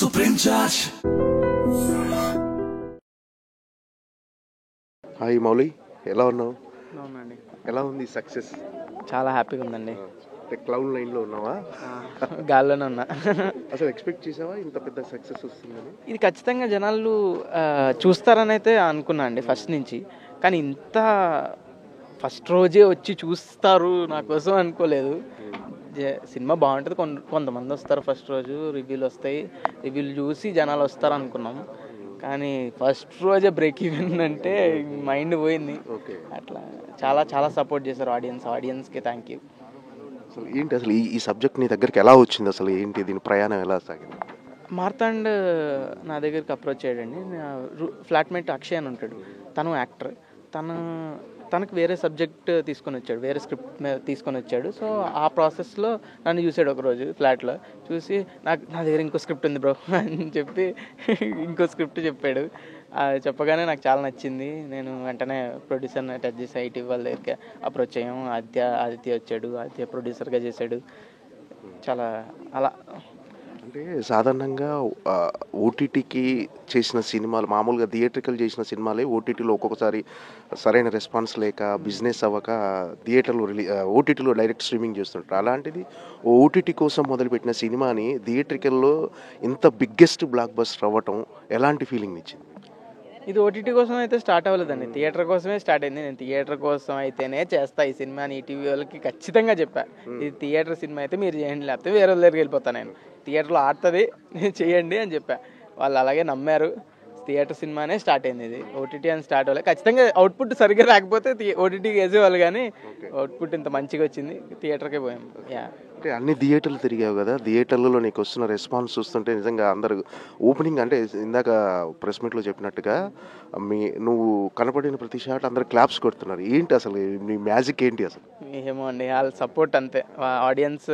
Supreme Judge. Hi Mouli, ఎలా ఉన్నావు? అవునండి, ఎలా ఉంది సక్సెస్? చాలా హ్యాపీగా ఉందండి. క్లౌడ్ లైన్లో ఉన్నావా? గాల్లోనే ఉన్నా. అసలు ఎక్స్పెక్ట్ చేసావా ఇంత పెద్ద సక్సెస్ వస్తుందని? ఇది ఖచ్చితంగా జనాలు చూస్తారని అయితే అనుకున్నా అండి ఫస్ట్ నుంచి. కానీ ఇంత ఫస్ట్ రోజే వచ్చి చూస్తారు నా కోసం అనుకోలేదు. సినిమా బాగుంటుంది, కొంతమంది వస్తారు ఫస్ట్ రోజు, రివ్యూలు వస్తాయి, రివ్యూలు చూసి జనాలు వస్తారు అనుకున్నాం. కానీ ఫస్ట్ రోజే బ్రేక్ ఈవెన్ అంటే మైండ్ పోయింది. అట్లా చాలా చాలా సపోర్ట్ చేశారు ఆడియన్స్కి థ్యాంక్ యూ. అసలు ఏంటి అసలు ఈ సబ్జెక్ట్ నీ దగ్గరికి ఎలా వచ్చింది? అసలు ఏంటి దీని ప్రయాణం ఎలా సాగింది? మార్తాండ్ నా దగ్గరికి అప్రోచ్ అయ్యాడండి. ఫ్లాట్మేట్ అక్షయ్ అని ఉంటాడు, తను యాక్టర్. తనకు వేరే సబ్జెక్ట్ తీసుకొని వచ్చాడు, వేరే స్క్రిప్ట్ తీసుకొని వచ్చాడు. సో ఆ ప్రాసెస్లో నన్ను చూసాడు ఒకరోజు ఫ్లాట్లో. చూసి నా దగ్గర ఇంకో స్క్రిప్ట్ ఉంది బ్రో అని చెప్పి ఇంకో స్క్రిప్ట్ చెప్పాడు. చెప్పగానే నాకు చాలా నచ్చింది. నేను వెంటనే ప్రొడ్యూసర్ని టచ్ చేసి ఐటీ వాళ్ళ దగ్గరికి అప్రోచ్ అయ్యాము. ఆదిత్య వచ్చాడు, ఆదిత్య ప్రొడ్యూసర్గా చేశాడు. చాలా అలా అంటే సాధారణంగా ఓటీటీకి చేసిన సినిమాలు, మామూలుగా థియేట్రికల్ చేసిన సినిమాలే ఓటీటీలో ఒక్కొక్కసారి సరైన రెస్పాన్స్ లేక బిజినెస్ అవ్వక ఓటీటీలో డైరెక్ట్ స్ట్రీమింగ్ చేస్తుంటారు. అలాంటిది ఓటీటీ కోసం మొదలుపెట్టిన సినిమాని థియేట్రికల్లో ఇంత బిగ్గెస్ట్ బ్లాక్ బస్టర్ అవ్వటం ఎలాంటి ఫీలింగ్ ఇచ్చింది? ఇది ఓటీటీ కోసం అయితే స్టార్ట్ అవ్వలేదండి, థియేటర్ కోసమే స్టార్ట్ అయింది. నేను థియేటర్ కోసం అయితేనే చేస్తా ఈ సినిమా అని ఈటీవీ వాళ్ళకి ఖచ్చితంగా చెప్పా. ఇది థియేటర్ సినిమా అయితే మీరు చేయండి, లేకపోతే వేరే వాళ్ళ దగ్గరికి వెళ్ళిపోతాను, నేను థియేటర్లో ఆడుతుంది చేయండి అని చెప్పా. వాళ్ళు అలాగే నమ్మారు. థియేటర్ సినిమానే స్టార్ట్ అయింది. ఇది ఓటీటీ అని స్టార్ట్ అవ్వలేదు. ఖచ్చితంగా అవుట్పుట్ సరిగ్గా రాకపోతే ఓటీటీకి వేసేవాళ్ళు, కానీ అవుట్పుట్ ఇంత మంచిగా వచ్చింది, థియేటర్కే పోయాం. అంటే అన్ని థియేటర్లు తిరిగావు కదా, థియేటర్లలో నీకు వస్తున్న రెస్పాన్స్ చూస్తుంటే నిజంగా అందరు ఓపెనింగ్ అంటే ఇందాక ప్రెస్ మీట్లో చెప్పినట్టుగా నువ్వు కనపడిన ప్రతి షాట్ అందరు క్లాప్స్ కొడుతున్నారు. ఏంటి అసలు నీ మ్యాజిక్ ఏంటి అసలు? ఏమో అండి, వాళ్ళ సపోర్ట్ అంతే. ఆడియన్స్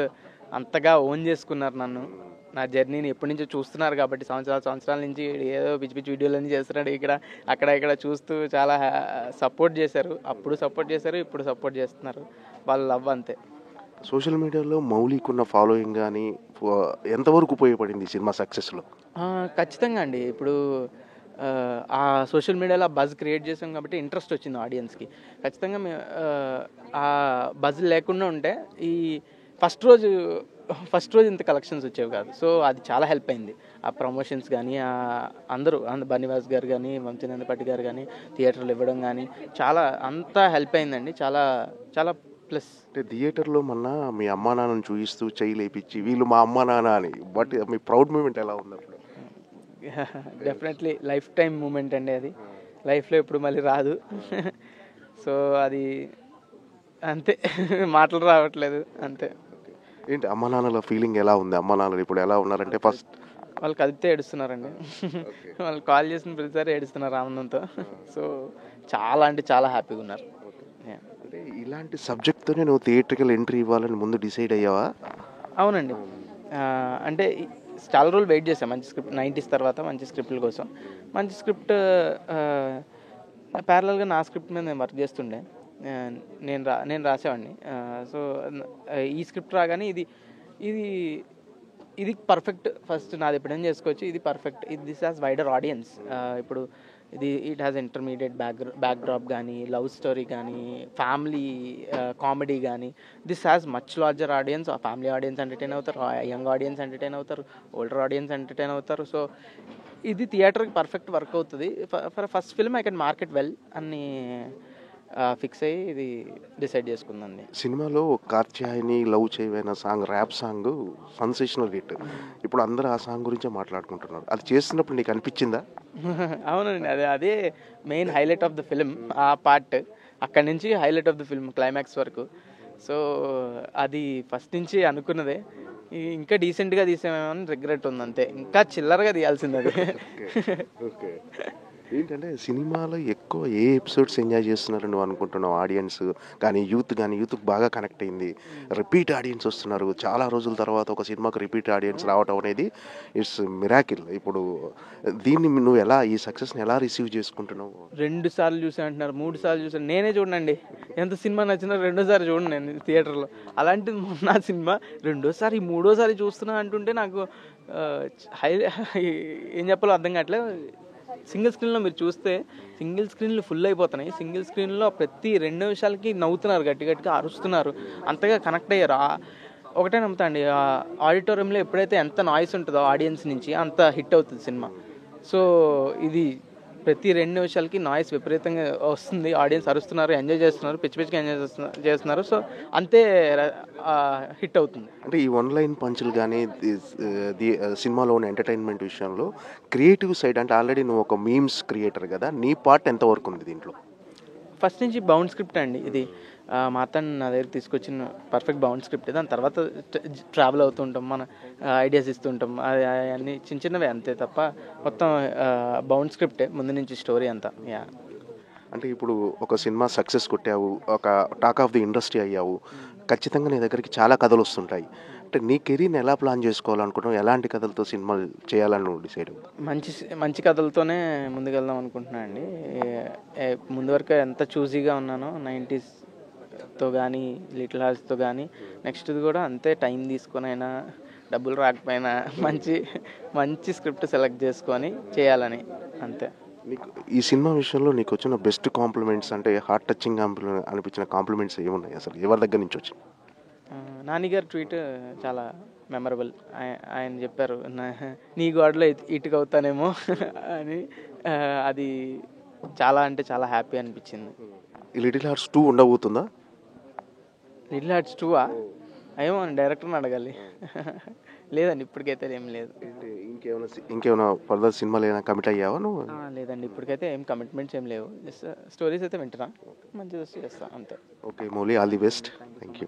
అంతగా ఓన్ చేసుకున్నారు నన్ను, నా జర్నీని ఎప్పటి నుంచో చూస్తున్నారు కాబట్టి. సంవత్సరాల నుంచి ఏదో పిచ్చి పిచ్చి వీడియోలన్నీ చేస్తున్నాడు, ఇక్కడ చూస్తూ చాలా సపోర్ట్ చేశారు. అప్పుడు సపోర్ట్ చేశారు, ఇప్పుడు సపోర్ట్ చేస్తున్నారు. వాళ్ళ లవ్ అంతే. సోషల్ మీడియాలో మౌలికున్న ఫాలోయింగ్ కానీ ఎంతవరకు ఉపయోగపడింది ఈ సినిమా సక్సెస్లో? ఖచ్చితంగా అండి. ఇప్పుడు ఆ సోషల్ మీడియాలో బజ్ క్రియేట్ చేసాం కాబట్టి ఇంట్రెస్ట్ వచ్చింది ఆడియన్స్కి. ఖచ్చితంగా ఆ బజ్ లేకుండా ఉంటే ఈ ఫస్ట్ రోజు ఇంత కలెక్షన్స్ వచ్చేవి కాదు. సో అది చాలా హెల్ప్ అయింది. ఆ ప్రమోషన్స్ కానీ అందరూ బనివాస్ గారు కానీ, వంశీనందపట్టి గారు కానీ థియేటర్లు ఇవ్వడం కానీ చాలా అంతా హెల్ప్ అయిందండి. చాలా చాలా ప్లస్. అంటే థియేటర్లో మొన్న మీ అమ్మా నాన్నని చూపిస్తూ చెయ్యి లేపించి వీళ్ళు మా అమ్మా నాన్న అని, బట్ మీ ప్రౌడ్ మూమెంట్ ఎలా ఉంది అప్పుడు? డెఫినెట్లీ లైఫ్ టైం మూమెంట్ అండి అది, లైఫ్లో ఇప్పుడు మళ్ళీ రాదు. సో అది అంతే, మాటలు రావట్లేదు అంతే. ఏంటి అమ్మ నాన్నల ఫీలింగ్ ఎలా ఉంది? అమ్మ నాన్నలు ఇప్పుడు ఎలా ఉన్నారంటే ఫస్ట్ వాళ్ళు కదిపితే ఏడుస్తున్నారండి. వాళ్ళు కాల్ చేసిన ప్రతిసారి ఏడుస్తున్నారు ఆనందంతో. సో చాలా అంటే చాలా హ్యాపీగా ఉన్నారు. అంటే ఇలాంటి సబ్జెక్ట్తోనే నువ్వు థియేట్రికల్ ఎంట్రీ ఇవ్వాలని ముందు డిసైడ్ అయ్యావా? అవునండి, అంటే చాలా రోజులు వెయిట్ చేశాను మంచి స్క్రిప్ట్. 90s తర్వాత మంచి స్క్రిప్ట్ల కోసం. మంచి స్క్రిప్ట్ ప్యారలల్గా నా స్క్రిప్ట్ మీద నేను వర్క్ చేస్తుండే. నేను రాసేవాడిని. సో ఈ స్క్రిప్ట్ రాగానే ఇది పర్ఫెక్ట్. ఫస్ట్ నాది ఎప్పుడైనా చేసుకోవచ్చు, ఇది perfect. This has wider audience. ఇప్పుడు ఇట్ హ్యాస్ ఇంటర్మీడియట్ బ్యాక్డ్రాప్ కానీ, లవ్ స్టోరీ కానీ, ఫ్యామిలీ కామెడీ కానీ. This has much larger audience. ఆ ఫ్యామిలీ ఆడియన్స్ ఎంటర్టైన్ అవుతారు, యంగ్ ఆడియన్స్ ఎంటర్టైన్ అవుతారు, ఓల్డర్ ఆడియన్స్ ఎంటర్టైన్ అవుతారు. సో ఇది థియేటర్కి పర్ఫెక్ట్ వర్క్ అవుతుంది. For first film I can market well అని ఫిక్స్ అయ్యి ఇది డిసైడ్ చేసుకుందండి. సినిమాలో కాత్యాయని లవ్ చేయవైన song, rap song sensational hit. ఇప్పుడు అందరూ ఆ సాంగ్ గురించే మాట్లాడుకుంటున్నారు. అది చేస్తున్నప్పుడు నీకు అనిపించిందా? అవునండి, అదే main highlight of the film. ఆ పార్ట్ అక్కడి నుంచి highlight of the film climax వరకు. సో అది ఫస్ట్ నుంచి అనుకున్నదే. ఇంకా డీసెంట్గా తీసామేమో అని రిగ్రెట్ ఉంది అంతే. ఇంకా చిల్లరగా తీయాల్సింది అది. ఏంటంటే సినిమాలో ఎక్కువ ఏ ఎపిసోడ్స్ ఎంజాయ్ చేస్తున్నారు నువ్వు అనుకుంటున్నావు? ఆడియన్స్ కానీ యూత్కి బాగా కనెక్ట్ అయింది, రిపీట్ ఆడియన్స్ వస్తున్నారు. చాలా రోజుల తర్వాత ఒక సినిమాకు రిపీట్ ఆడియన్స్ రావటం అనేది ఇట్స్ మిరాకిల్. ఇప్పుడు దీన్ని నువ్వు ఎలా, ఈ సక్సెస్ని ఎలా రిసీవ్ చేసుకుంటున్నావు? 2 సార్లు చూసా అంటున్నారు, 3 సార్లు చూసాను. నేనే చూడండి, ఎంత సినిమా నచ్చినా రెండోసారి చూడండి నేను థియేటర్లో. అలాంటిది మొన్న సినిమా రెండోసారి 3ఓసారి చూస్తున్నా అంటుంటే నాకు ఏం చెప్పాలో అర్థం కావట్లేదు. సింగిల్ స్క్రీన్లో మీరు చూస్తే సింగిల్ స్క్రీన్లు ఫుల్ అయిపోతున్నాయి. సింగిల్ స్క్రీన్లో ప్రతి 2 నిమిషాలకి నవ్వుతున్నారు, గట్టిగా అరుస్తున్నారు, అంతగా కనెక్ట్ అయ్యారు. ఒకటే నమ్ముతా అండి, ఆడిటోరియంలో ఎప్పుడైతే ఎంత నాయిస్ ఉంటుందో ఆడియన్స్ నుంచి అంత హిట్ అవుతుంది సినిమా. సో ఇది ప్రతి 2 నిమిషాలకి నాయిస్ విపరీతంగా వస్తుంది, ఆడియన్స్ అరుస్తున్నారు, ఎంజాయ్ చేస్తున్నారు, పిచ్చిగా ఎంజాయ్ చేస్తున్నారు. సో అంతే హిట్ అవుతుంది. అంటే ఈ లైన్ పంచులు కానీ సినిమాలో ఉన్న ఎంటర్టైన్మెంట్ విషయంలో క్రియేటివ్ సైడ్, అంటే ఆల్రెడీ నువ్వు ఒక మీమ్స్ క్రియేటర్ కదా, నీ పార్ట్ ఎంతవరకు ఉంది దీంట్లో? ఫస్ట్ నుంచి బౌండ్ స్క్రిప్ట్ అండి ఇది. మా అతను నా దగ్గర తీసుకొచ్చిన పర్ఫెక్ట్ బౌండ్ స్క్రిప్ట్. దాని తర్వాత ట్రావెల్ అవుతూ ఉంటాం, మన ఐడియాస్ ఇస్తూ ఉంటాం, అన్నీ చిన్నవే అంతే తప్ప మొత్తం బౌండ్ స్క్రిప్టే ముందు నుంచి స్టోరీ అంతా. అంటే ఇప్పుడు ఒక సినిమా సక్సెస్ కొట్టావు, ఒక టాక్ ఆఫ్ ది ఇండస్ట్రీ అయ్యావు, ఖచ్చితంగా నీ దగ్గరికి చాలా కథలు వస్తుంటాయి. అంటే నీ కెరీర్ని ఎలా ప్లాన్ చేసుకోవాలనుకుంటున్నావు? ఎలాంటి కథలతో సినిమాలు చేయాలని నువ్వు డిసైడ్ అవుతావు? మంచి కథలతోనే ముందుకెళ్దాం అనుకుంటున్నాను అండి. ముందు వరకు ఎంత చూజీగా ఉన్నానో 90sతో కానీ లిటిల్ హార్ట్స్తో కానీ, నెక్స్ట్ది కూడా అంతే టైం తీసుకొని అయినా డబ్బులు రాకపోయినా మంచి స్క్రిప్ట్ సెలెక్ట్ చేసుకొని చేయాలని అంతే. నీకు ఈ సినిమా విషయంలో నీకు వచ్చిన బెస్ట్ కాంప్లిమెంట్స్, అంటే హార్ట్ టచింగ్ అనిపించిన కాంప్లిమెంట్స్ ఏమున్నాయి? అసలు ఎవరి దగ్గర నుంచి వచ్చింది? నాని గారి ట్వీట్ చాలా మెమరబుల్. ఆయన చెప్పారు, నీ గోడలో ఇటుక అవుతానేమో అని. అది చాలా అంటే చాలా హ్యాపీ అనిపించింది. ఈ లిటిల్ హార్ట్స్ 2 ఉండబోతుందా? లిటిల్ హార్ట్స్ 2 ఏమో డైరెక్టర్ని అడగాలి. లేదండి ఇప్పటికైతే ఏం లేదు. ఇంకేమైనా ఫర్దర్ సినిమాలు ఏమైనా కమిట్ అయ్యావా నువ్వు? లేదండి ఇప్పటికైతే ఏం కమిట్మెంట్స్ ఏం లేవు. జస్ట్ స్టోరీస్ అయితే వింటున్నా, మంచిగా చేస్తా అంతే. Okay Mouli, all the best. Thank you.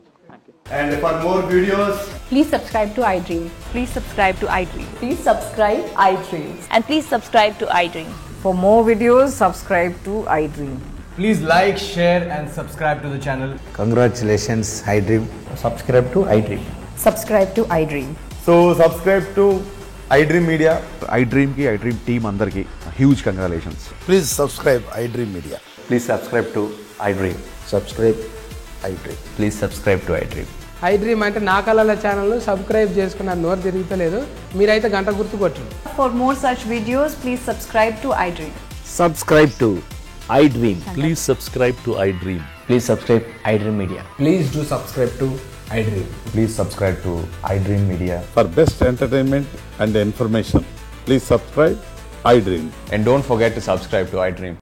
And for more videos, please subscribe to iDream. Please subscribe to iDream. Please subscribe iDream. And please subscribe to iDream. For more videos, subscribe to iDream. please like, share and subscribe to the channel. Congratulations, iDream. Subscribe to iDream. Subscribe to iDream. So subscribe to iDream Media. iDream ki iDream team andarki huge congratulations. Please subscribe iDream Media. Please subscribe to iDream. Subscribe iDream. Please subscribe to iDream. iDream అంటే నా కళల ఛానల్ను subscribe చేసుకున్న నోరు తిరుగుతలేదు, మీరైతే గంట గుర్తు కొట్టండి. For more such videos, please subscribe to iDream. Subscribe to iDream. Please subscribe to iDream. Please subscribe iDream Media. Please do subscribe to iDream. Please subscribe to iDream Media. For best entertainment and information, please subscribe iDream. And don't forget to subscribe to iDream.